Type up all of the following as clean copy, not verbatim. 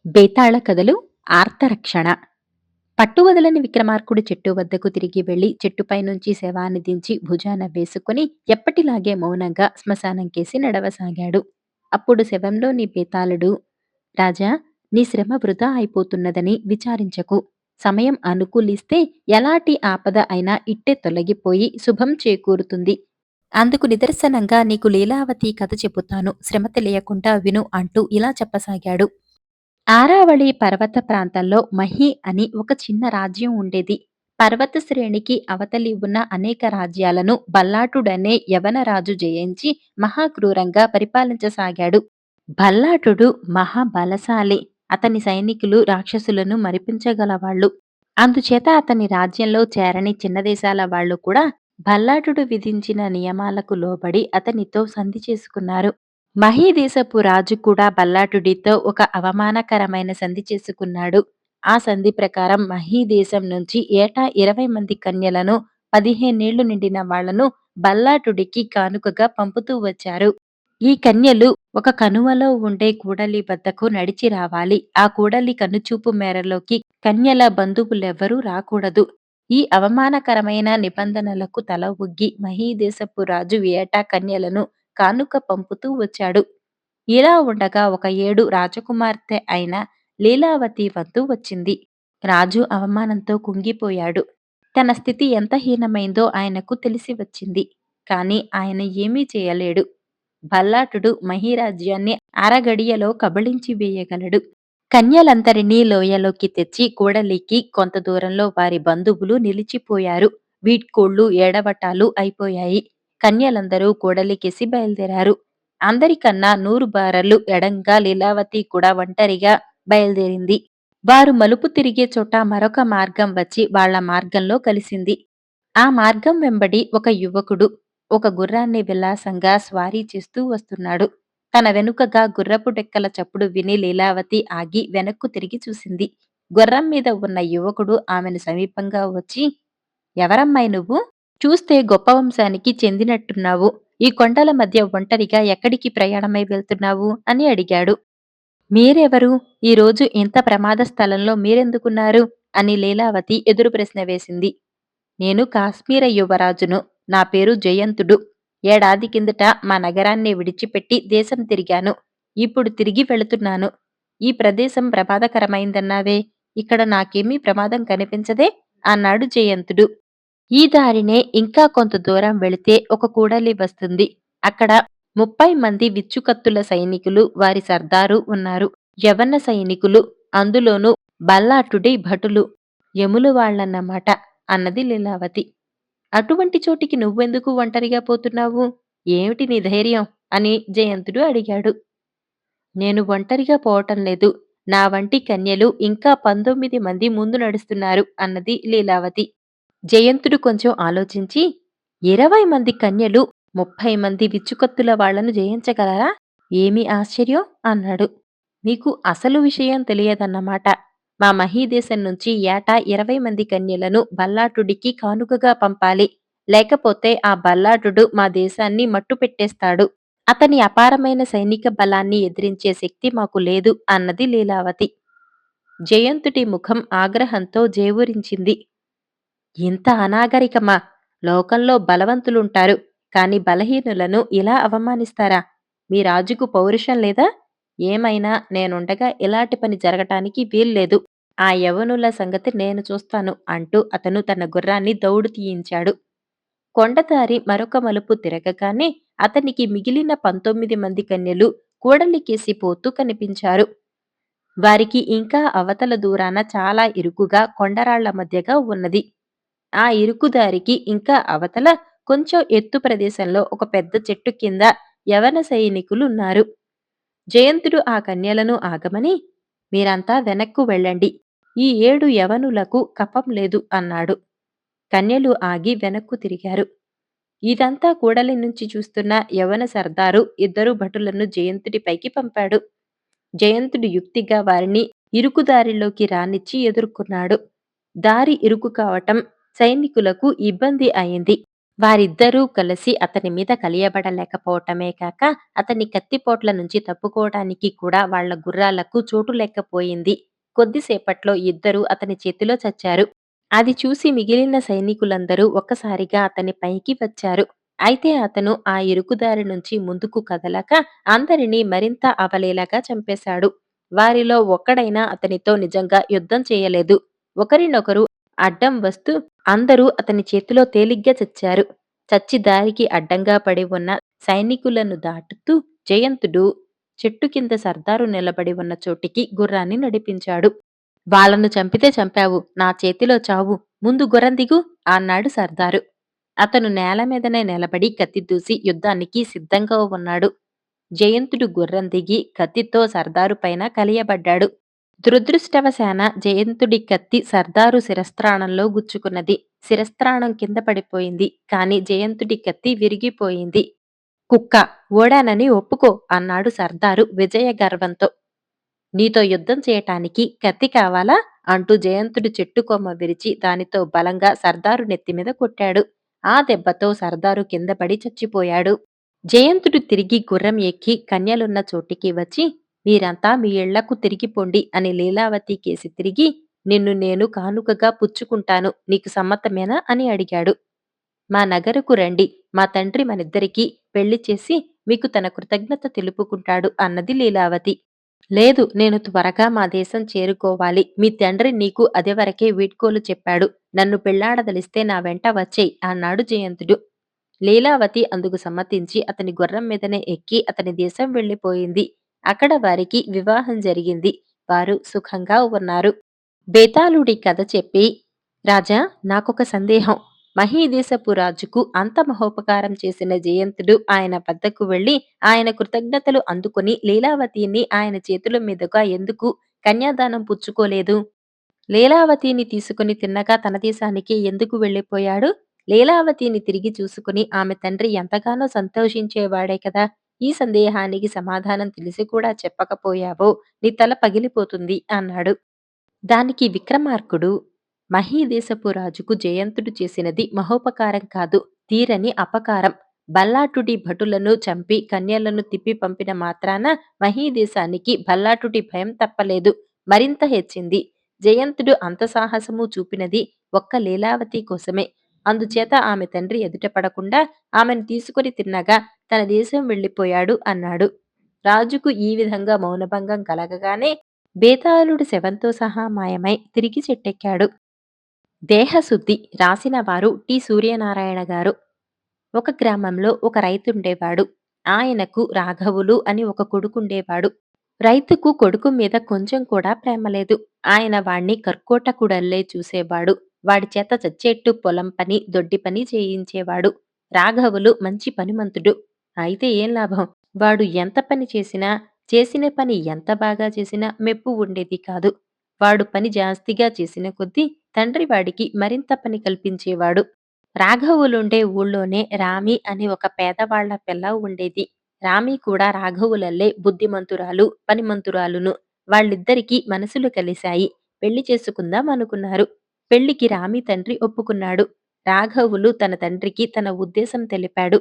బేతాళ కథలు ఆర్తరక్షణ. పట్టువదలని విక్రమార్కుడు చెట్టు వద్దకు తిరిగి వెళ్లి చెట్టుపై నుంచి శవాన్ని దించి భుజాన వేసుకుని ఎప్పటిలాగే మౌనంగా శ్మశానంకేసి నడవసాగాడు. అప్పుడు శవంలోని బేతాళుడు, రాజా, నీ శ్రమ వృధా అయిపోతున్నదని విచారించకు. సమయం అనుకూలిస్తే ఎలాంటి ఆపద అయినా ఇట్టే తొలగిపోయి శుభం చేకూరుతుంది. అందుకు నిదర్శనంగా నీకు లీలావతి కథ చెబుతాను, శ్రమ తెలియకుండా విను అంటూ ఇలా చెప్పసాగాడు. ఆరావళి పర్వత ప్రాంతంలో మహి అని ఒక చిన్న రాజ్యం ఉండేది. పర్వత శ్రేణికి అవతలి ఉన్న అనేక రాజ్యాలను బల్లాటుడనే యవనరాజు జయించి మహాక్రూరంగా పరిపాలించసాగాడు. బల్లాటుడు మహాబలశాలి. అతని సైనికులు రాక్షసులను మరిపించగలవాళ్లు. అందుచేత అతని రాజ్యంలో చేరని చిన్న దేశాల వాళ్ళు కూడా బల్లాటుడు విధించిన నియమాలకు లోబడి అతనితో సంధి చేసుకున్నారు. మహీదేశపు రాజు కూడా బల్లాటుడితో ఒక అవమానకరమైన సంధి చేసుకున్నాడు. ఆ సంధి ప్రకారం మహీదేశం నుంచి ఏటా 20 మంది కన్యలను 15 నిండిన వాళ్లను బల్లాటుడికి కానుకగా పంపుతూ వచ్చారు. ఈ కన్యలు ఒక కనుమలో ఉండే కూడలి వద్దకు నడిచి రావాలి. ఆ కూడలి కనుచూపు మేరలోకి కన్యల బంధువులెవ్వరూ రాకూడదు. ఈ అవమానకరమైన నిబంధనలకు తల ఒగ్గి మహీదేశపు రాజు ఏటా కన్యలను కానుక పంపుతూ వచ్చాడు. ఇలా ఉండగా ఒక ఏడు రాజకుమార్తె అయిన లీలావతి వంతు వచ్చింది. రాజు అవమానంతో కుంగిపోయాడు. తన స్థితి ఎంత హీనమైందో ఆయనకు తెలిసి వచ్చింది. కాని ఆయన ఏమీ చేయలేడు. బల్లాటుడు మహీరాజ్యాన్ని అరగడియలో కబళించి వేయగలడు. కన్యలందరినీ లోయలోకి తెచ్చి కూడలికి కొంత దూరంలో వారి బంధువులు నిలిచిపోయారు. వీడ్కోళ్లు ఏడవటాలు అయిపోయాయి. కన్యలందరూ కూడలికేసి బయలుదేరారు. అందరికన్నా 100 బారలు ఎడంగా లీలావతి కూడా ఒంటరిగా బయలుదేరింది. వారు మలుపు తిరిగే చోట మరొక మార్గం వచ్చి వాళ్ల మార్గంలో కలిసింది. ఆ మార్గం వెంబడి ఒక యువకుడు ఒక గుర్రాన్ని విలాసంగా స్వారీ చేస్తూ వస్తున్నాడు. తన వెనుకగా గుర్రపు డెక్కల చప్పుడు విని లీలావతి ఆగి వెనక్కు తిరిగి చూసింది. గుర్రం మీద ఉన్న యువకుడు ఆమెను సమీపంగా వచ్చి, ఎవరమ్మాయి నువ్వు? చూస్తే గొప్ప వంశానికి చెందినట్టున్నావు. ఈ కొండల మధ్య ఒంటరిగా ఎక్కడికి ప్రయాణమై వెళ్తున్నావు అని అడిగాడు. మీరెవరు? ఈరోజు ఇంత ప్రమాద స్థలంలో మీరెందుకున్నారు అని లీలావతి ఎదురు ప్రశ్న వేసింది. నేను కాశ్మీర యువరాజును. నా పేరు జయంతుడు. ఏడాది కిందట మా నగరాన్ని విడిచిపెట్టి దేశం తిరిగాను. ఇప్పుడు తిరిగి వెళుతున్నాను. ఈ ప్రదేశం ప్రమాదకరమైందన్నావే, ఇక్కడ నాకేమీ ప్రమాదం కనిపించదే అన్నాడు జయంతుడు. ఈ దారినే ఇంకా కొంత దూరం వెళితే ఒక కూడలి వస్తుంది. అక్కడ 30 మంది విచ్చుకత్తుల సైనికులు వారి సర్దారు ఉన్నారు. యవన సైనికులు, అందులోనూ బల్లాటుడి భటులు, యములు వాళ్ళన్నమాట అన్నది లీలావతి. అటువంటి చోటికి నువ్వెందుకు ఒంటరిగా పోతున్నావు? ఏమిటి నీ ధైర్యం అని జయంతుడు అడిగాడు. నేను ఒంటరిగా పోవటం లేదు. నా వంటి కన్యలు ఇంకా 19 మంది ముందు నడుస్తున్నారు అన్నది లీలావతి. జయంతుడు కొంచెం ఆలోచించి, 20 మంది కన్యలు 30 మంది విచ్చుకత్తుల వాళ్లను జయించగలరా? ఏమి ఆశ్చర్యం అన్నాడు. మీకు అసలు విషయం తెలియదన్నమాట. మా మహీదేశం నుంచి ఏటా 20 మంది కన్యలను బల్లాటుడికి కానుకగా పంపాలి. లేకపోతే ఆ బల్లాటుడు మా దేశాన్ని మట్టు పెట్టేస్తాడు. అతని అపారమైన సైనిక బలాన్ని ఎదిరించే శక్తి మాకు లేదు అన్నది లీలావతి. జయంతుడి ముఖం ఆగ్రహంతో జేవురించింది. ఇంత అనాగరికమా? లోకంలో బలవంతులుంటారు, కాని బలహీనులను ఇలా అవమానిస్తారా? మీ రాజుకు పౌరుషం లేదా? ఏమైనా నేనుండగా ఇలాంటి పని జరగటానికి వీల్లేదు. ఆ యవనుల సంగతి నేను చూస్తాను అంటూ అతను తన గుర్రాన్ని దౌడు తీయించాడు. కొండదారి మరొక మలుపు తిరగగానే అతనికి మిగిలిన 19 మంది కన్యలు కూడలికేసి పోతూ కనిపించారు. వారికి ఇంకా అవతల దూరాన చాలా ఇరుకుగా కొండరాళ్ల మధ్యగా ఉన్నది. ఆ ఇరుకుదారికి ఇంకా అవతల కొంచెం ఎత్తు ప్రదేశంలో ఒక పెద్ద చెట్టు కింద యవన సైనికులున్నారు. జయంతుడు ఆ కన్యలను ఆగమని, మీరంతా వెనక్కు వెళ్ళండి. ఈ 7 యవనులకు కపం లేదు అన్నాడు. కన్యలు ఆగి వెనక్కు తిరిగారు. ఇదంతా కూడలి నుంచి చూస్తున్న యవన సర్దారు 2 భటులను జయంతుడిపైకి పంపాడు. జయంతుడు యుక్తిగా వారిని ఇరుకుదారిలోకి రానిచ్చి ఎదుర్కొన్నాడు. దారి ఇరుకు కావటం సైనికులకు ఇబ్బంది అయింది. వారిద్దరూ కలిసి అతని మీద కలియబడలేకపోవటమే కాక, అతని కత్తిపోట్ల నుంచి తప్పుకోవటానికి కూడా వాళ్ళ గుర్రాలకు చోటు లేకపోయింది. కొద్దిసేపట్లో ఇద్దరూ అతని చేతిలో చచ్చారు. అది చూసి మిగిలిన సైనికులందరూ ఒక్కసారిగా అతని పైకి వచ్చారు. అయితే అతను ఆ ఇరుకుదారి నుంచి ముందుకు కదలక అందరినీ మరింత అవలీలగా చంపేశాడు. వారిలో ఒక్కడైనా అతనితో నిజంగా యుద్ధం చేయలేదు. ఒకరినొకరు అడ్డం వస్తూ అందరూ అతని చేతిలో తేలిగ్గా చచ్చారు. చచ్చి దారికి అడ్డంగా పడి ఉన్న సైనికులను దాటుతూ జయంతుడు చెట్టు కింద సర్దారు నిలబడి ఉన్న చోటికి గుర్రాన్ని నడిపించాడు. వాళ్ళను చంపితే చంపావు, నా చేతిలో చావు, ముందు గుర్రం దిగు అన్నాడు సర్దారు. అతను నేల మీదనే నిలబడి కత్తి దూసి యుద్ధానికి సిద్ధంగా ఉన్నాడు. జయంతుడు గుర్రం దిగి కత్తితో సర్దారు పైన కలియబడ్డాడు. దురదృష్టవశాన జయంతుడి కత్తి సర్దారు శిరస్త్రాణంలో గుచ్చుకున్నది. శిరస్త్రాణం కింద పడిపోయింది. కాని జయంతుడి కత్తి విరిగిపోయింది. కుక్క, ఓడానని ఒప్పుకో అన్నాడు సర్దారు విజయ గర్వంతో. నీతో యుద్ధం చేయటానికి కత్తి కావాలా అంటూ జయంతుడు చెట్టు కొమ్మ విరిచి దానితో బలంగా సర్దారు నెత్తిమీద కొట్టాడు. ఆ దెబ్బతో సర్దారు కింద పడి చచ్చిపోయాడు. జయంతుడు తిరిగి గుర్రం ఎక్కి కన్యలున్న చోటికి వచ్చి, మీరంతా మీ ఇళ్లకు తిరిగిపోండి అని లీలావతి కేసి తిరిగి, నిన్ను నేను కానుకగా పుచ్చుకుంటాను, నీకు సమ్మతమేనా అని అడిగాడు. మా నగరుకు రండి, మా తండ్రి మనిద్దరికీ పెళ్లి చేసి మీకు తన కృతజ్ఞత తెలుపుకుంటాడు అన్నది లీలావతి. లేదు, నేను త్వరగా మా దేశం చేరుకోవాలి. మీ తండ్రి నీకు అదివరకే వీడ్కోలు చెప్పాడు. నన్ను పెళ్లాడదలిస్తే నా వెంట వచ్చేయ్ అన్నాడు జయంతుడు. లీలావతి అందుకు సమ్మతించి అతని గుర్రం మీదనే ఎక్కి అతని దేశం వెళ్ళిపోయింది. అక్కడ వారికి వివాహం జరిగింది. వారు సుఖంగా ఉన్నారు. బేతాళుడి కథ చెప్పి, రాజా, నాకొక సందేహం. మహీదేశపు రాజుకు అంత మహోపకారం చేసిన జయంతుడు ఆయన వద్దకు వెళ్లి ఆయన కృతజ్ఞతలు అందుకుని లీలావతిని ఆయన చేతుల మీదుగా ఎందుకు కన్యాదానం పుచ్చుకోలేదు? లీలావతిని తీసుకుని తిన్నగా తన దేశానికి ఎందుకు వెళ్ళిపోయాడు? లీలావతిని తిరిగి చూసుకుని ఆమె తండ్రి ఎంతగానో సంతోషించేవాడే కదా! ఈ సందేహానికి సమాధానం తెలిసి కూడా చెప్పకపోయావో నీ తల పగిలిపోతుంది అన్నాడు. దానికి విక్రమార్కుడు, మహీదేశపు రాజుకు జయంతుడు చేసినది మహోపకారం కాదు, తీరని అపకారం. బల్లాటుడి భటులను చంపి కన్యలను తిప్పి పంపిన మాత్రాన మహీదేశానికి బల్లాటుడి భయం తప్పలేదు, మరింత హెచ్చింది. జయంతుడు అంత సాహసము చూపినది ఒక్క లీలావతి కోసమే. అందుచేత ఆమె తండ్రి ఎదుట పడకుండా ఆమెను తీసుకుని తిన్నగా తన దేశం వెళ్ళిపోయాడు అన్నాడు. రాజుకు ఈ విధంగా మౌనభంగం కలగగానే బేతాళుడు శవంతో సహా మాయమై తిరిగి చెట్టెక్కాడు. దేహశుద్ధి రాసిన వారు టి సూర్యనారాయణ గారు. ఒక గ్రామంలో ఒక రైతుండేవాడు. ఆయనకు రాఘవులు అని ఒక కొడుకుండేవాడు. రైతుకు కొడుకు మీద కొంచెం కూడా ప్రేమ లేదు. ఆయన వాణ్ణి కర్కోటకుడల్లే చూసేవాడు. వాడి చేత చచ్చేట్టు పొలం పని, దొడ్డి పని చేయించేవాడు. రాఘవులు మంచి పనిమంతుడు. అయితే ఏం లాభం? వాడు ఎంత పని చేసినా, చేసిన పని ఎంత బాగా చేసినా మెప్పు ఉండేది కాదు. వాడు పని జాస్తిగా చేసిన కొద్దీ తండ్రి వాడికి మరింత పని కల్పించేవాడు. రాఘవులుండే ఊళ్ళోనే రామి అని ఒక పేదవాళ్ల పిల్ల ఉండేది. రామి కూడా రాఘవులల్లే బుద్ధిమంతురాలు, పనిమంతురాలును. వాళ్ళిద్దరికీ మనసులు కలిశాయి. పెళ్లి చేసుకుందాం అనుకున్నారు. పెళ్లికి రామి తండ్రి ఒప్పుకున్నాడు. రాఘవులు తన తండ్రికి తన ఉద్దేశం తెలిపాడు.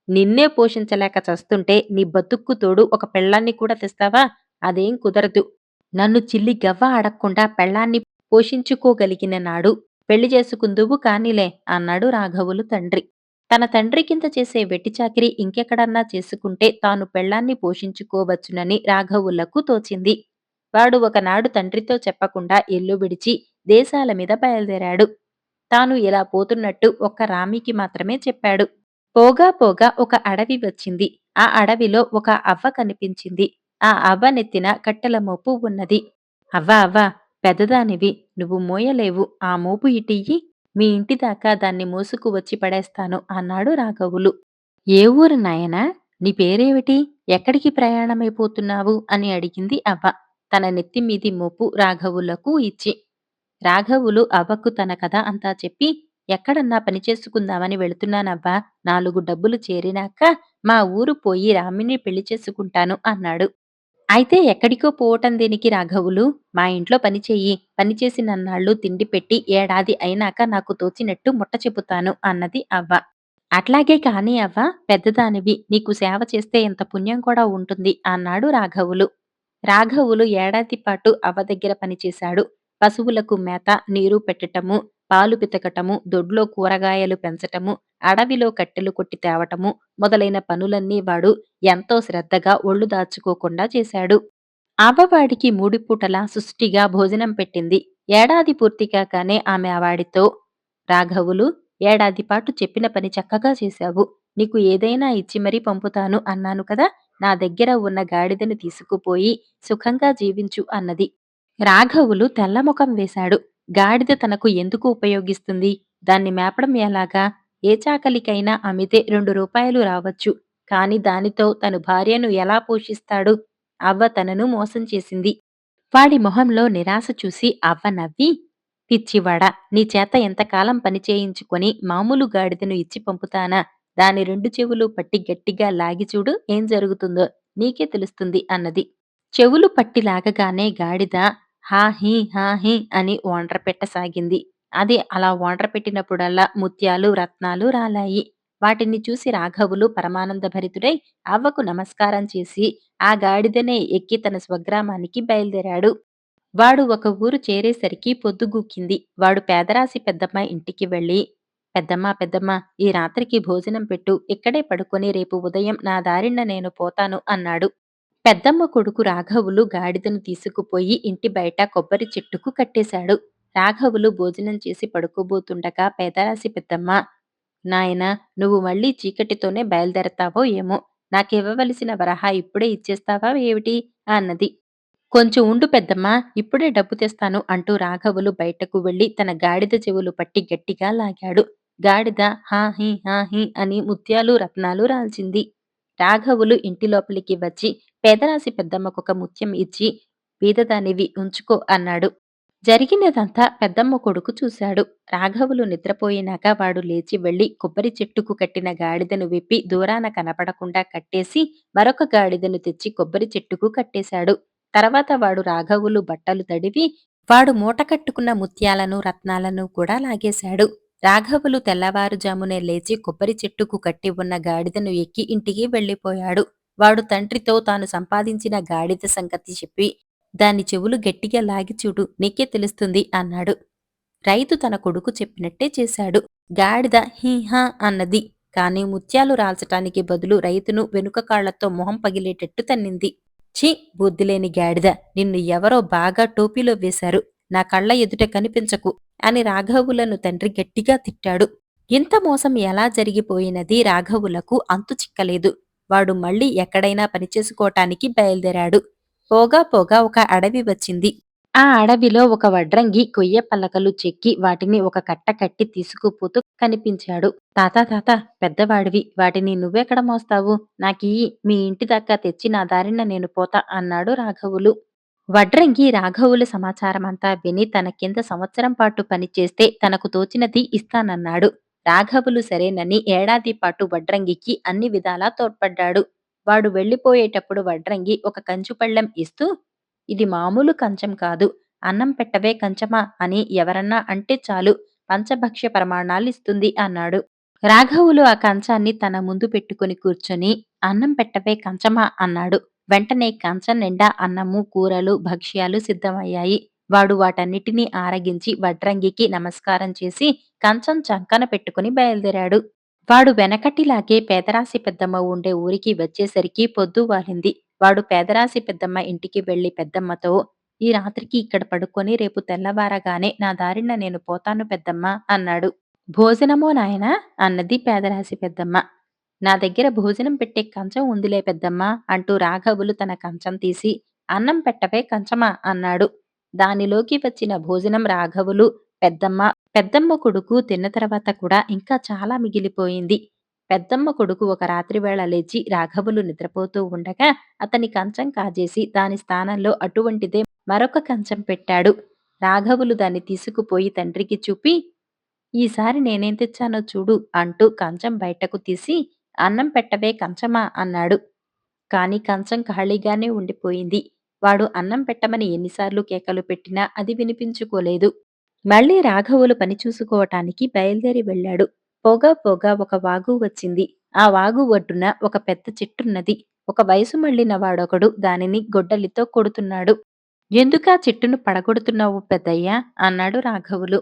నిన్నే పోషించలేక చస్తుంటే నీ బతుక్కు తోడు ఒక పెళ్ళాన్ని కూడా తెస్తావా? అదేం కుదరదు. నన్ను చిల్లి గవ్వ అడక్కుండా పెళ్ళాన్ని పోషించుకోగలిగిన నాడు పెళ్లి చేసుకుందువు కానిలే అన్నాడు రాఘవులు తండ్రి. తన తండ్రి కింద చేసే వెట్టిచాకిరి ఇంకెక్కడన్నా చేసుకుంటే తాను పెళ్ళాన్ని పోషించుకోవచ్చునని రాఘవులకు తోచింది. వాడు ఒకనాడు తండ్రితో చెప్పకుండా ఇల్లు విడిచి దేశాల మీద బయలుదేరాడు. తాను ఇలా పోతున్నట్టు ఒక్క రామికి మాత్రమే చెప్పాడు. పోగా పోగా ఒక అడవి వచ్చింది. ఆ అడవిలో ఒక అవ్వ కనిపించింది. ఆ అవ్వ నెత్తిన కట్టెల మోపు ఉన్నది. అవ్వా అవ్వా, పెద్దదానివి, నువ్వు మోయలేవు, ఆ మోపు ఇటియ్యి, మీ ఇంటి దాకా దాన్ని మోసుకు వచ్చి పడేస్తాను అన్నాడు రాఘవులు. ఏ ఊరు నాయనా? నీ పేరేమిటి? ఎక్కడికి ప్రయాణమైపోతున్నావు అని అడిగింది అవ్వ తన నెత్తిమీది మోపు రాఘవులకు ఇచ్చి. రాఘవులు అవ్వకు తన కథ అంతా చెప్పి, ఎక్కడన్నా పని చేసుకుందామని వెళుతున్నానవ్వా, 4 డబ్బులు చేరినాక మా ఊరు పోయి రామిని పెళ్లి చేసుకుంటాను అన్నాడు. అయితే ఎక్కడికో పోవటం దేనికి రాఘవులు? మా ఇంట్లో పని చెయ్యి. పని చేసినన్నాళ్ళు తిండి పెట్టి ఏడాది అయినాక నాకు తోచినట్టు ముట్ట చెబుతాను అన్నది అవ్వ. అట్లాగే కాని అవ్వ, పెద్దదానివి. నీకు సేవ చేస్తే ఇంత పుణ్యం కూడా ఉంటుంది అన్నాడు రాఘవులు. రాఘవులు ఏడాది పాటు అవ్వ దగ్గర పనిచేశాడు. పశువులకు మేత, నీరు పెట్టటము, పాలు పితకటము, దొడ్లో కూరగాయలు పెంచటము, అడవిలో కట్టెలు కొట్టి తేవటము మొదలైన పనులన్నీ వాడు ఎంతో శ్రద్ధగా ఒళ్ళు దాచుకోకుండా చేశాడు. అవ్వవాడికి మూడు పూటలా సుష్టిగా భోజనం పెట్టింది. ఏడాది పూర్తి కాగానే ఆమె వాడితో, రాఘవులు, ఏడాది పాటు చెప్పిన పని చక్కగా చేశావు. నీకు ఏదైనా ఇచ్చి మరీ పంపుతాను అన్నాను కదా! నా దగ్గర ఉన్న గాడిదను తీసుకుపోయి సుఖంగా జీవించు అన్నది. రాఘవులు తెల్లముఖం వేశాడు. గాడిద తనకు ఎందుకు ఉపయోగిస్తుంది? దాన్ని మేపడం ఎలాగా? ఏ చాకలికైనా అమ్మితే 2 రూపాయలు రావచ్చు. కాని దానితో తను భార్యను ఎలా పోషిస్తాడు? అవ్వ తనను మోసం చేసింది. వాడి మొహంలో నిరాశ చూసి అవ్వ నవ్వి, పిచ్చివాడా, నీ చేత ఎంతకాలం పని చేయించుకొని మామూలు గాడిదను ఇచ్చి పంపుతానా? దాని 2 చెవులు పట్టి గట్టిగా లాగి చూడు ఏం జరుగుతుందో నీకే తెలుస్తుంది అన్నది. చెవులు పట్టి లాగగానే గాడిద హా హీ హా హీ అని ఓండ్రపెట్టసాగింది. అది అలా ఓండ్రపెట్టినప్పుడల్లా ముత్యాలు, రత్నాలు రాలాయి. వాటిని చూసి రాఘవులు పరమానందభరితుడై అవ్వకు నమస్కారం చేసి ఆ గాడిదనే ఎక్కి తన స్వగ్రామానికి బయలుదేరాడు. వాడు ఒక ఊరు చేరేసరికి పొద్దుగూకింది. వాడు పేదరాశి పెద్దమ్మ ఇంటికి వెళ్ళి, పెద్దమ్మా పెద్దమ్మా, ఈ రాత్రికి భోజనం పెట్టు. ఇక్కడే పడుకొని రేపు ఉదయం నా దారిన నేను పోతాను అన్నాడు. పెద్దమ్మ కొడుకు రాఘవులు గాడిదను తీసుకుపోయి ఇంటి బయట కొబ్బరి చెట్టుకు కట్టేశాడు. రాఘవులు భోజనం చేసి పడుకోబోతుండగా పేదరాశి పెద్దమ్మ, నాయనా, నువ్వు మళ్ళీ చీకటితోనే బయలుదేరతావో ఏమో. నాకివ్వవలసిన వరహా ఇప్పుడే ఇచ్చేస్తావా ఏమిటి అన్నది. కొంచెం ఉండు పెద్దమ్మా, ఇప్పుడే డబ్బు తెస్తాను అంటూ రాఘవులు బయటకు వెళ్లి తన గాడిద చెవులు పట్టి గట్టిగా లాగాడు. గాడిద హా హీ హా హీ అని ముత్యాలు, రత్నాలు రాల్చింది. రాఘవులు ఇంటి లోపలికి వచ్చి పేదరాశి పెద్దమ్మకొక ముత్యం ఇచ్చి, బీదదానివి ఉంచుకో అన్నాడు. జరిగినదంతా పెద్దమ్మ కొడుకు చూశాడు. రాఘవులు నిద్రపోయినాక వాడు లేచి వెళ్లి కొబ్బరి చెట్టుకు కట్టిన గాడిదను విప్పి దూరాన కనపడకుండా కట్టేసి మరొక గాడిదను తెచ్చి కొబ్బరి చెట్టుకు కట్టేశాడు. తర్వాత వాడు రాఘవులు బట్టలు తడివి వాడు మూట కట్టుకున్న ముత్యాలను, రత్నాలను కూడా లాగేశాడు. రాఘవులు తెల్లవారుజామునే లేచి కొబ్బరి చెట్టుకు కట్టి ఉన్న గాడిదను ఎక్కి ఇంటికి వెళ్ళిపోయాడు. వాడు తండ్రితో తాను సంపాదించిన గాడిద సంగతి చెప్పి, దాని చెవులు గట్టిగా లాగి చూడు నీకే తెలుస్తుంది అన్నాడు. రైతు తన కొడుకు చెప్పినట్టే చేశాడు. గాడిద హీహా అన్నది. కాని ముత్యాలు రాల్చటానికి బదులు రైతును వెనుక కాళ్లతో మొహం పగిలేటట్టు తన్నింది. ఛీ, బుద్ధిలేని గాడిద, నిన్ను ఎవరో బాగా టోపీలో వేశారు. నా కళ్ళ ఎదుట కనిపించకు అని రాఘవులను తండ్రి గట్టిగా తిట్టాడు. ఇంత మోసం ఎలా జరిగిపోయినది రాఘవులకు అంతు చిక్కలేదు. వాడు మళ్ళీ ఎక్కడైనా పనిచేసుకోటానికి బయలుదేరాడు. పోగా పోగా ఒక అడవి వచ్చింది. ఆ అడవిలో ఒక వడ్రంగి కొయ్య పలకలు చెక్కి వాటిని ఒక కట్ట కట్టి తీసుకుపోతూ కనిపించాడు. తాతా తాత, పెద్దవాడివి, వాటిని నువ్వెక్కడ మోస్తావు? నాకియ్యి, మీ ఇంటి దాకా తెచ్చి నా దారిన నేను పోతా అన్నాడు రాఘవులు. వడ్రంగి రాఘవుల సమాచారమంతా విని తన కింద సంవత్సరం పాటు పనిచేస్తే తనకు తోచినది ఇస్తానన్నాడు. రాఘవులు సరేనని ఏడాది పాటు వడ్రంగికి అన్ని విధాలా తోడ్పడ్డాడు. వాడు వెళ్ళిపోయేటప్పుడు వడ్రంగి ఒక కంచుపళ్ళెం ఇస్తూ, ఇది మామూలు కంచం కాదు, అన్నం పెట్టవే కంచమా అని ఎవరన్నా అంటే చాలు పంచభక్ష్య ప్రమాణాలిస్తుంది అన్నాడు. రాఘవులు ఆ కంచాన్ని తన ముందు పెట్టుకుని కూర్చొని, అన్నం పెట్టవే కంచమా అన్నాడు. వెంటనే కంచం నిండా అన్నము, కూరలు, భక్ష్యాలు సిద్ధమయ్యాయి. వాడు వాటన్నిటినీ ఆరగించి వడ్రంగికి నమస్కారం చేసి కంచం చంకన పెట్టుకుని బయలుదేరాడు. వాడు వెనకటిలాగే పేదరాశి పెద్దమ్మ ఉండే ఊరికి వచ్చేసరికి పొద్దు వాలింది. వాడు పేదరాశి పెద్దమ్మ ఇంటికి వెళ్లి పెద్దమ్మతో, ఈ రాత్రికి ఇక్కడ పడుకొని రేపు తెల్లవారగానే నా దారిన నేను పోతాను పెద్దమ్మ అన్నాడు. భోజనమో నాయనా అన్నది పేదరాశి పెద్దమ్మ. నా దగ్గర భోజనం పెట్టే కంచం ఉందిలే పెద్దమ్మా అంటూ రాఘవులు తన కంచం తీసి, అన్నం పెట్టవే కంచమా అన్నాడు. దానిలోకి వచ్చిన భోజనం రాఘవులు, పెద్దమ్మ, పెద్దమ్మ కొడుకు తిన్న తర్వాత కూడా ఇంకా చాలా మిగిలిపోయింది. పెద్దమ్మ కొడుకు ఒక రాత్రివేళ లేచి రాఘవులు నిద్రపోతూ ఉండగా అతని కంచం కాజేసి దాని స్థానంలో అటువంటిదే మరొక కంచం పెట్టాడు. రాఘవులు దాన్ని తీసుకుపోయి తండ్రికి చూపి, ఈసారి నేనేం తెచ్చానో చూడు అంటూ కంచం బయటకు తీసి, అన్నం పెట్టవే కంచమా అన్నాడు. కాని కంచం ఖాళీగానే ఉండిపోయింది. వాడు అన్నం పెట్టమని ఎన్నిసార్లు కేకలు పెట్టినా అది వినిపించుకోలేదు. మళ్ళీ రాఘవులు పని చూసుకోవటానికి బయలుదేరి వెళ్ళాడు. పోగా పోగా ఒక వాగు వచ్చింది. ఆ వాగు ఒడ్డున ఒక పెద్ద చెట్టున్నది. ఒక వయసు మళ్ళిన వాడొకడు దానిని గొడ్డలితో కొడుతున్నాడు. ఎందుకా చెట్టును పడగొడుతున్నావు పెద్దయ్యా? అన్నాడు రాఘవులు.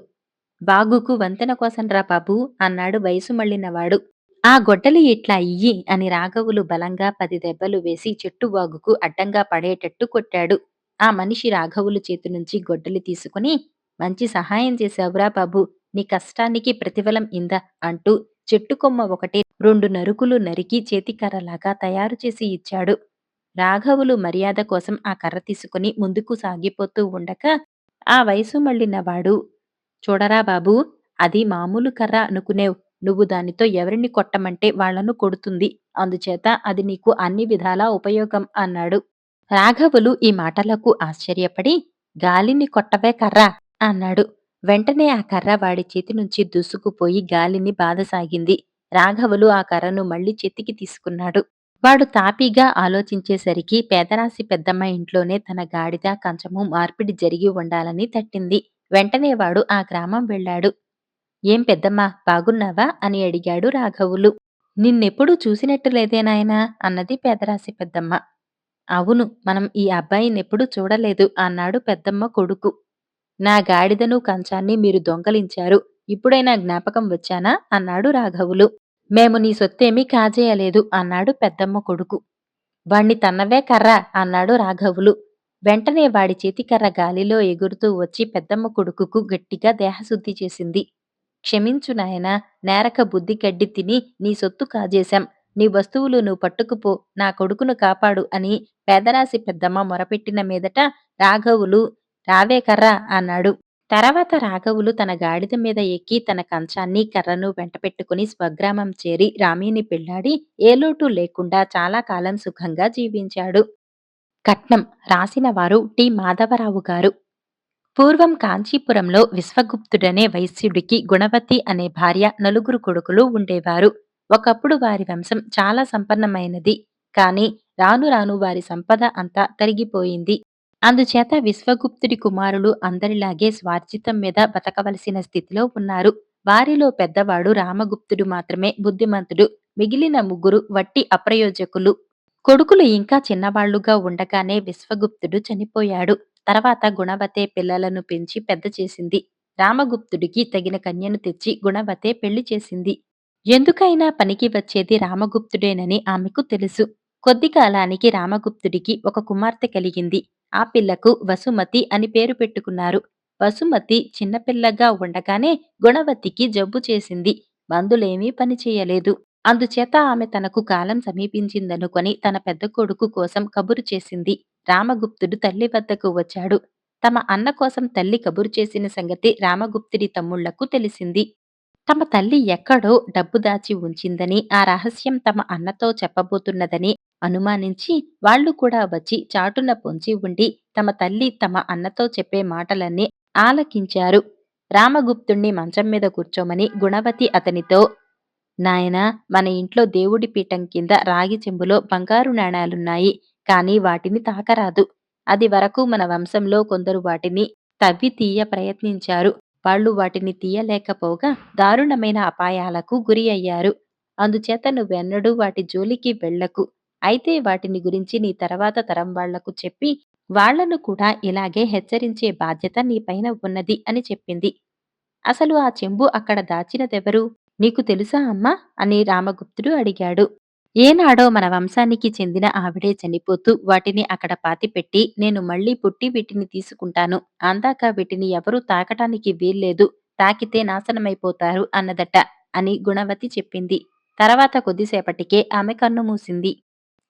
బాగుకు వంతెన కోసంరా బాబూ అన్నాడు వయసు మళ్ళినవాడు. ఆ గొడ్డలి ఇట్లా ఇయ్యి అని రాఘవులు బలంగా 10 దెబ్బలు వేసి చెట్టు వాగుకు అడ్డంగా పడేటట్టు కొట్టాడు. ఆ మనిషి రాఘవులు చేతి నుంచి గొడ్డలి తీసుకుని మంచి సహాయం చేశావురా బాబూ, నీ కష్టానికి ప్రతిఫలం ఇందా అంటూ చెట్టు కొమ్మ ఒకటి 2 నరుకులు నరికి చేతికర్రలాగా తయారు చేసి ఇచ్చాడు. రాఘవులు మర్యాద కోసం ఆ కర్ర తీసుకుని ముందుకు సాగిపోతూ ఉండగా ఆ వయసు మళ్ళినవాడు, చూడరా బాబూ, అది మామూలు కర్ర అనుకునేవ్. నువ్వు దానితో ఎవరిని కొట్టమంటే వాళ్ళను కొడుతుంది. అందుచేత అది నీకు అన్ని విధాలా ఉపయోగం అన్నాడు. రాఘవులు ఈ మాటలకు ఆశ్చర్యపడి, గాలిని కొట్టవే కర్ర అన్నాడు. వెంటనే ఆ కర్ర వాడి చేతి నుంచి దూసుకుపోయి గాలిని బాదసాగింది. రాఘవులు ఆ కర్రను మళ్ళీ చేతికి తీసుకున్నాడు. వాడు తాపీగా ఆలోచించేసరికి పేదరాశి పెద్దమ్మ ఇంట్లోనే తన గాడిద కంచము మార్పిడి జరిగి ఉండాలని తట్టింది. వెంటనే వాడు ఆ గ్రామం వెళ్ళాడు. ఏం పెద్దమ్మా, బాగున్నావా అని అడిగాడు రాఘవులు. నిన్నెప్పుడూ చూసినట్టు లేదే నాయనా అన్నది పేదరాశి పెద్దమ్మ. అవును, మనం ఈ అబ్బాయినెప్పుడూ చూడలేదు అన్నాడు పెద్దమ్మ కొడుకు. నా గాడిదను కంచాన్ని మీరు దొంగలించారు. ఇప్పుడైనా జ్ఞాపకం వచ్చానా అన్నాడు రాఘవులు. మేము నీ సొత్తేమీ కాజేయలేదు అన్నాడు పెద్దమ్మ కొడుకు. వాణ్ణి తన్నవే కర్ర అన్నాడు రాఘవులు. వెంటనే వాడి చేతికర్ర గాలిలో ఎగురుతూ వచ్చి పెద్దమ్మ కొడుకుకు గట్టిగా దేహశుద్ధి చేసింది. క్షమించు నాయనా, నేరక బుద్ధి గడ్డి తిని నీ సొత్తు కాజేశాం. నీ వస్తువులు నువ్వు పట్టుకుపో, నా కొడుకును కాపాడు అని పేదరాశి పెద్దమ్మ మొరపెట్టిన మీదట రాఘవులు రావే కర్ర అన్నాడు. తర్వాత రాఘవులు తన గాడిద మీద ఎక్కి తన కంచాన్ని కర్రను వెంటపెట్టుకుని స్వగ్రామం చేరి రామిని పెళ్లాడి ఏ లోటు లేకుండా చాలా కాలం సుఖంగా జీవించాడు. కట్నం రాసినవారు టి మాధవరావు గారు. పూర్వం కాంచీపురంలో విశ్వగుప్తుడనే వైశ్యుడికి గుణవతి అనే భార్య, 9 కొడుకులు ఉండేవారు. ఒకప్పుడు వారి వంశం చాలా సంపన్నమైనది. కాని రాను రాను వారి సంపద అంతా తరిగిపోయింది. అందుచేత విశ్వగుప్తుడి కుమారులు అందరిలాగే స్వార్జితం మీద బతకవలసిన స్థితిలో ఉన్నారు. వారిలో పెద్దవాడు రామగుప్తుడు మాత్రమే బుద్ధిమంతుడు. మిగిలిన ముగ్గురు వట్టి అప్రయోజకులు. కొడుకులు ఇంకా చిన్నవాళ్లుగా ఉండగానే విశ్వగుప్తుడు చనిపోయాడు. తర్వాత గుణవతే పిల్లలను పెంచి పెద్ద చేసింది. రామగుప్తుడికి తగిన కన్యను తెచ్చి గుణవతే పెళ్లి చేసింది. ఎందుకైనా పనికి వచ్చేది రామగుప్తుడేనని ఆమెకు తెలుసు. కొద్ది కాలానికి రామగుప్తుడికి ఒక కుమార్తె కలిగింది. ఆ పిల్లకు వసుమతి అని పేరు పెట్టుకున్నారు. వసుమతి చిన్నపిల్లగా ఉండగానే గుణవతికి జబ్బు చేసింది. మందులేమీ పనిచేయలేదు. అందుచేత ఆమె తనకు కాలం సమీపించిందనుకొని తన పెద్ద కొడుకు కోసం కబురు చేసింది. రామగుప్తుడు తల్లి వద్దకు వచ్చాడు. తమ అన్న కోసం తల్లి కబురు చేసిన సంగతి రామగుప్తుడి తమ్ముళ్లకు తెలిసింది. తమ తల్లి ఎక్కడో డబ్బు దాచి ఉంచిందని, ఆ రహస్యం తమ అన్నతో చెప్పబోతున్నదని అనుమానించి వాళ్ళు కూడా వచ్చి చాటున పొంచి ఉండి తమ తల్లి తమ అన్నతో చెప్పే మాటలన్నీ ఆలకించారు. రామగుప్తుణ్ణి మంచం మీద కూర్చోమని గుణవతి అతనితో, నాయనా, మన ఇంట్లో దేవుడి పీఠం కింద రాగి చెంబులో బంగారు నాణాలున్నాయి. కాని వాటిని తాకరాదు. అది వరకు మన వంశంలో కొందరు వాటిని తవ్వి తీయ ప్రయత్నించారు. వాళ్ళు వాటిని తీయలేకపోగా దారుణమైన అపాయాలకు గురి అయ్యారు. అందుచేత నువ్వెన్నడూ వాటి జోలికి వెళ్ళకు. అయితే వాటిని గురించి నీ తర్వాత తరం వాళ్లకు చెప్పి వాళ్లను కూడా ఇలాగే హెచ్చరించే బాధ్యత నీపైన ఉన్నది అని చెప్పింది. అసలు ఆ చెంబు అక్కడ దాచినదెవరు? నీకు తెలుసా అమ్మా అని రామగుప్తుడు అడిగాడు. ఏనాడో మన వంశానికి చెందిన ఆవిడే చనిపోతూ వాటిని అక్కడ పాతిపెట్టి నేను మళ్ళీ పుట్టి వీటిని తీసుకుంటాను. అందాక వీటిని ఎవరూ తాకటానికి వీల్లేదు. తాకితే నాశనమైపోతారు అన్నదట అని గుణవతి చెప్పింది. తర్వాత కొద్దిసేపటికే ఆమె కన్నుమూసింది.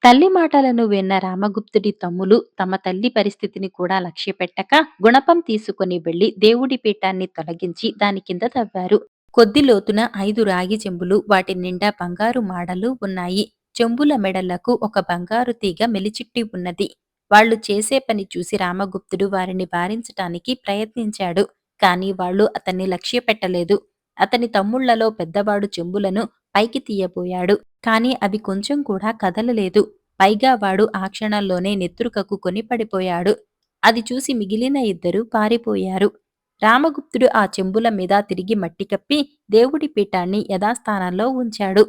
తల్లి మాటలను విన్న రామగుప్తుడి తమ్ములు తమ తల్లి పరిస్థితిని కూడా లక్ష్యపెట్టక గుణపం తీసుకుని వెళ్లి దేవుడి పీఠాన్ని తొలగించి దాని కింద తవ్వారు. కొద్ది లోతున 5 రాగి చెంబులు, వాటి నిండా బంగారు మాడలు ఉన్నాయి. చెంబుల మెడలకు ఒక బంగారు తీగ మెలిచిట్టి ఉన్నది. వాళ్ళు చేసే పని చూసి రామగుప్తుడు వారిని వారించటానికి ప్రయత్నించాడు. కాని వాళ్ళు అతన్ని లక్ష్యపెట్టలేదు. అతని తమ్ముళ్లలో పెద్దవాడు చెంబులను పైకి తీయబోయాడు. కాని అవి కొంచెం కూడా కదలలేదు. పైగా వాడు ఆ క్షణంలోనే నెత్తురు కక్కుకొని పడిపోయాడు. అది చూసి మిగిలిన ఇద్దరూ పారిపోయారు. రామగుప్తుడు ఆ చెంబుల మీద తిరిగి మట్టి కప్పి దేవుడి పీఠాన్ని యథాస్థానంలో ఉంచాడు.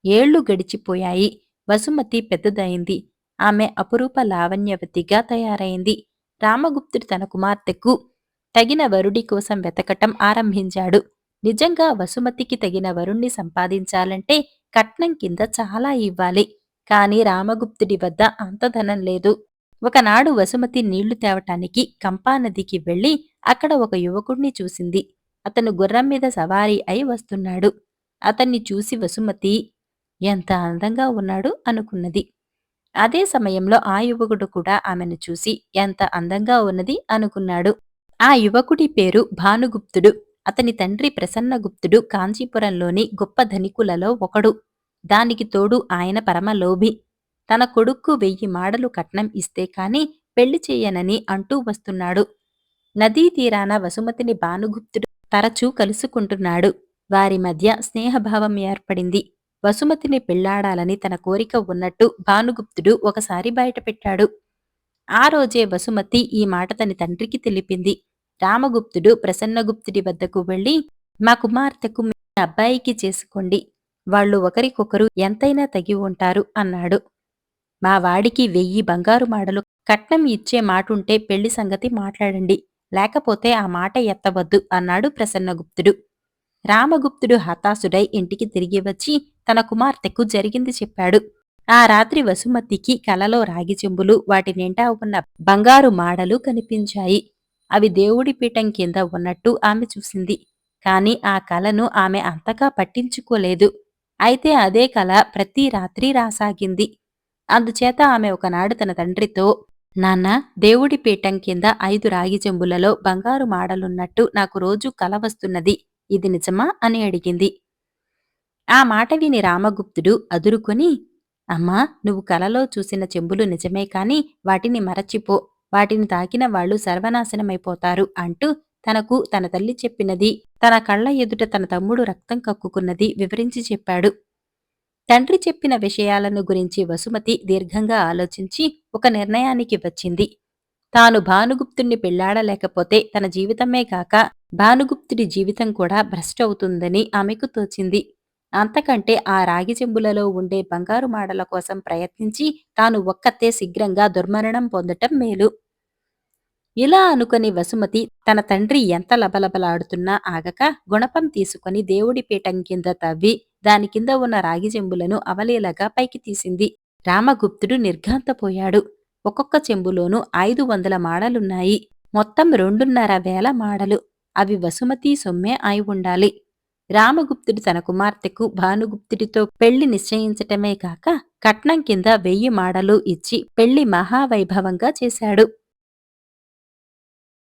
ఏళ్లు గడిచిపోయాయి. వసుమతి పెద్దదయింది. ఆమె అపురూప లావణ్యవతిగా తయారైంది. రామగుప్తుడు తన కుమార్తెకు తగిన వరుడి కోసం వెతకటం ఆరంభించాడు. నిజంగా వసుమతికి తగిన వరుణ్ణి సంపాదించాలంటే కట్నం కింద చాలా ఇవ్వాలి. కాని రామగుప్తుడి వద్ద అంత ధనం లేదు. ఒకనాడు వసుమతి నీళ్లు తేవటానికి కంపానదికి వెళ్లి అక్కడ ఒక యువకుణ్ణి చూసింది. అతను గుర్రం మీద సవారీ అయి వస్తున్నాడు. అతన్ని చూసి వసుమతి ఎంత అందంగా ఉన్నాడు అనుకున్నది. అదే సమయంలో ఆ యువకుడు కూడా ఆమెను చూసి ఎంత అందంగా ఉన్నది అనుకున్నాడు. ఆ యువకుడి పేరు భానుగుప్తుడు. అతని తండ్రి ప్రసన్నగుప్తుడు కాంచీపురంలోని గొప్ప ధనికులలో ఒకడు. దానికి తోడు ఆయన పరమలోభి. తన కొడుక్కు 1000 మాడలు కట్నం ఇస్తే కాని పెళ్లి చెయ్యనని అంటూ వస్తున్నాడు. నదీ తీరాన వసుమతిని భానుగుప్తుడు తరచూ కలుసుకుంటున్నాడు. వారి మధ్య స్నేహభావం ఏర్పడింది. వసుమతిని పెళ్లాడాలని తన కోరిక ఉన్నట్టు భానుగుప్తుడు ఒకసారి బయటపెట్టాడు. ఆ రోజే వసుమతి ఈ మాట తన తండ్రికి తెలిపింది. రామగుప్తుడు ప్రసన్నగుప్తుడి వద్దకు వెళ్లి, మా కుమార్తెకు మీ అబ్బాయికి చేసుకోండి. వాళ్ళు ఒకరికొకరు ఎంతైనా తగి ఉంటారు అన్నాడు. మా వాడికి 1000 బంగారు మాడలు కట్నం ఇచ్చే మాటుంటే పెళ్లి సంగతి మాట్లాడండి. లేకపోతే ఆ మాట ఎత్తవద్దు అన్నాడు ప్రసన్నగుప్తుడు. రామగుప్తుడు హతాశుడై ఇంటికి తిరిగి వచ్చి తన కుమార్తెకు జరిగింది చెప్పాడు. ఆ రాత్రి వసుమతికి కలలో రాగి చెంబులు వాటి నిండా ఉన్న బంగారు మాడలు కనిపించాయి. అవి దేవుడి పీఠం కింద ఉన్నట్టు ఆమె చూసింది. కాని ఆ కలను ఆమె అంతగా పట్టించుకోలేదు. అయితే అదే కల ప్రతి రాత్రి రాసాగింది. అందుచేత ఆమె ఒకనాడు తన తండ్రితో, నాన్నా, దేవుడి పీఠం కింద 5 రాగి చెంబులలో బంగారు మాడలున్నట్టు నాకు రోజూ కల వస్తున్నది. ఇది నిజమా అని అడిగింది. ఆ మాట విని రామగుప్తుడు అదురుకొని, అమ్మా, నువ్వు కలలో చూసిన చెంబులు నిజమే కాని వాటిని మరచిపో. వాటిని తాకిన వాళ్ళు సర్వనాశనమైపోతారు అంటూ తనకు తన తల్లి చెప్పినది, తన కళ్ల ఎదుట తన తమ్ముడు రక్తం కక్కుకున్నది వివరించి చెప్పాడు. తండ్రి చెప్పిన విషయాలను గురించి వసుమతి దీర్ఘంగా ఆలోచించి ఒక నిర్ణయానికి వచ్చింది. తాను భానుగుప్తుణ్ణి పెళ్లాడలేకపోతే తన జీవితమే కాక భానుగుప్తుడి జీవితం కూడా భ్రష్టవుతుందని ఆమెకు తోచింది. అంతకంటే ఆ రాగి చెంబులలో ఉండే బంగారు మాడల కోసం ప్రయత్నించి తాను ఒక్కతే శీఘ్రంగా దుర్మరణం పొందటం మేలు. ఇలా అనుకుని వసుమతి తన తండ్రి ఎంత లబలబలాడుతున్నా ఆగక గుణపం తీసుకుని దేవుడి పీఠం కింద తవ్వి దాని కింద ఉన్న రాగి చెంబులను అవలీలగా పైకి తీసింది. రామగుప్తుడు నిర్ఘాంతపోయాడు. ఒక్కొక్క చెంబులోనూ 500 మాడలున్నాయి. మొత్తం 2,500 మాడలు. అవి వసుమతి సొమ్మే అయి ఉండాలి. రామగుప్తుడు తన కుమార్తెకు భానుగుప్తుడితో పెళ్లి నిశ్చయించటమే కాక కట్నం కింద 1000 మాడలు ఇచ్చి పెళ్లి మహావైభవంగా చేశాడు.